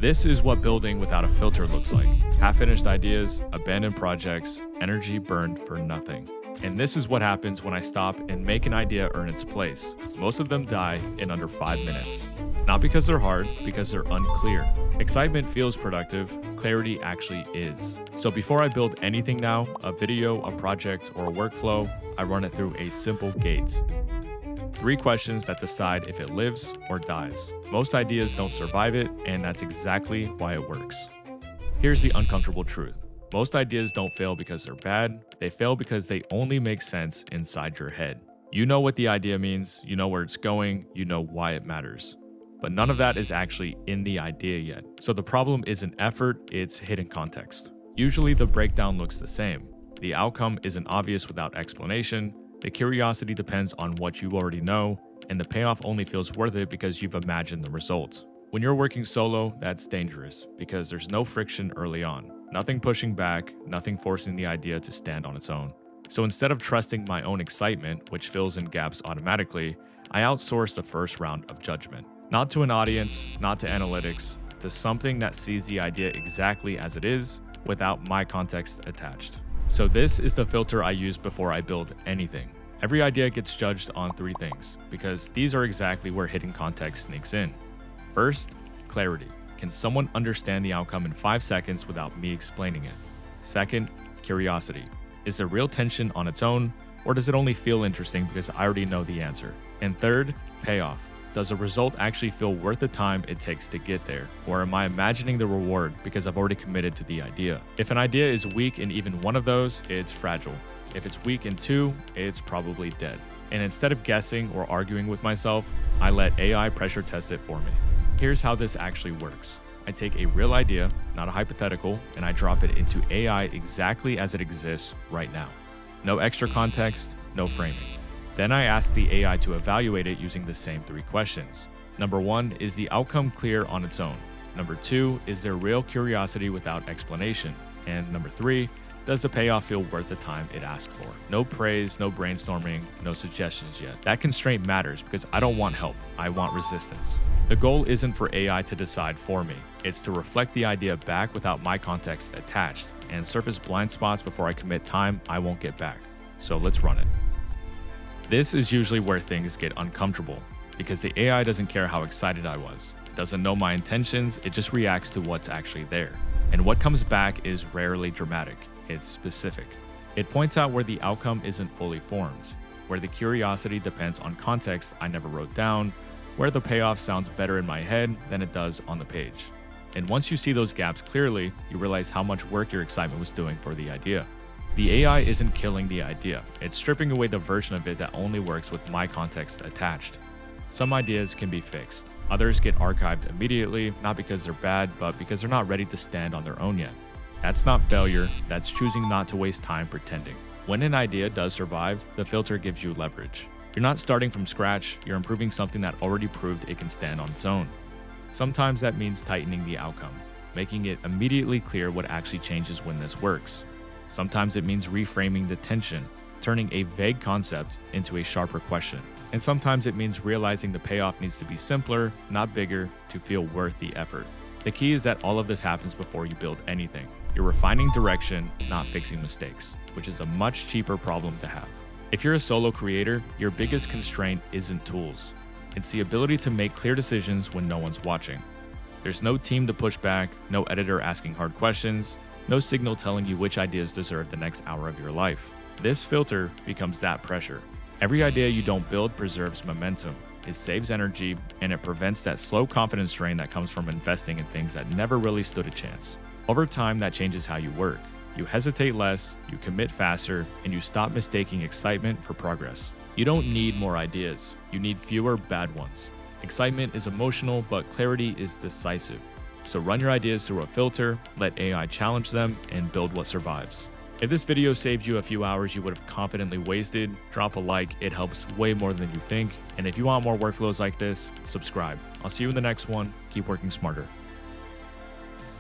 This is what building without a filter looks like. Half-finished ideas, abandoned projects, energy burned for nothing. And this is what happens when I stop and make an idea earn its place. Most of them die in under 5 minutes. Not because they're hard, because they're unclear. Excitement feels productive, clarity actually is. So before I build anything now, a video, a project, or a workflow, I run it through a simple gate. 3 questions that decide if it lives or dies. Most ideas don't survive it, and that's exactly why it works. Here's the uncomfortable truth. Most ideas don't fail because they're bad, they fail because they only make sense inside your head. You know what the idea means, you know where it's going, you know why it matters. But none of that is actually in the idea yet. So the problem isn't effort, it's hidden context. Usually the breakdown looks the same. The outcome isn't obvious without explanation, the curiosity depends on what you already know, and the payoff only feels worth it because you've imagined the result. When you're working solo, that's dangerous because there's no friction early on. Nothing pushing back, nothing forcing the idea to stand on its own. So instead of trusting my own excitement, which fills in gaps automatically, I outsource the first round of judgment. Not to an audience, not to analytics, to something that sees the idea exactly as it is, without my context attached. So this is the filter I use before I build anything. Every idea gets judged on 3 things, because these are exactly where hidden context sneaks in. First, clarity. Can someone understand the outcome in 5 seconds without me explaining it? Second, curiosity. Is there real tension on its own, or does it only feel interesting because I already know the answer? And third, payoff. Does the result actually feel worth the time it takes to get there? Or am I imagining the reward because I've already committed to the idea? If an idea is weak in even one of those, it's fragile. If it's weak in 2, it's probably dead. And instead of guessing or arguing with myself, I let AI pressure test it for me. Here's how this actually works. I take a real idea, not a hypothetical, and I drop it into AI exactly as it exists right now. No extra context, no framing. Then I ask the AI to evaluate it using the same 3 questions. Number 1, is the outcome clear on its own? Number 2, is there real curiosity without explanation? And number 3, does the payoff feel worth the time it asked for? No praise, no brainstorming, no suggestions yet. That constraint matters because I don't want help, I want resistance. The goal isn't for AI to decide for me. It's to reflect the idea back without my context attached and surface blind spots before I commit time I won't get back. So let's run it. This is usually where things get uncomfortable because the AI doesn't care how excited I was. It doesn't know my intentions, it just reacts to what's actually there. And what comes back is rarely dramatic, it's specific. It points out where the outcome isn't fully formed, where the curiosity depends on context I never wrote down, where the payoff sounds better in my head than it does on the page. And once you see those gaps clearly, you realize how much work your excitement was doing for the idea. The AI isn't killing the idea, it's stripping away the version of it that only works with my context attached. Some ideas can be fixed, others get archived immediately, not because they're bad, but because they're not ready to stand on their own yet. That's not failure, that's choosing not to waste time pretending. When an idea does survive, the filter gives you leverage. You're not starting from scratch, you're improving something that already proved it can stand on its own. Sometimes that means tightening the outcome, making it immediately clear what actually changes when this works. Sometimes it means reframing the tension, turning a vague concept into a sharper question. And sometimes it means realizing the payoff needs to be simpler, not bigger, to feel worth the effort. The key is that all of this happens before you build anything. You're refining direction, not fixing mistakes, which is a much cheaper problem to have. If you're a solo creator, your biggest constraint isn't tools. It's the ability to make clear decisions when no one's watching. There's no team to push back, no editor asking hard questions, no signal telling you which ideas deserve the next hour of your life. This filter becomes that pressure. Every idea you don't build preserves momentum. It saves energy, and it prevents that slow confidence drain that comes from investing in things that never really stood a chance. Over time, that changes how you work. You hesitate less, you commit faster, and you stop mistaking excitement for progress. You don't need more ideas, you need fewer bad ones. Excitement is emotional, but clarity is decisive. So run your ideas through a filter, let AI challenge them, and build what survives. If this video saved you a few hours you would have confidently wasted, drop a like, it helps way more than you think. And if you want more workflows like this, subscribe. I'll see you in the next one. Keep working smarter.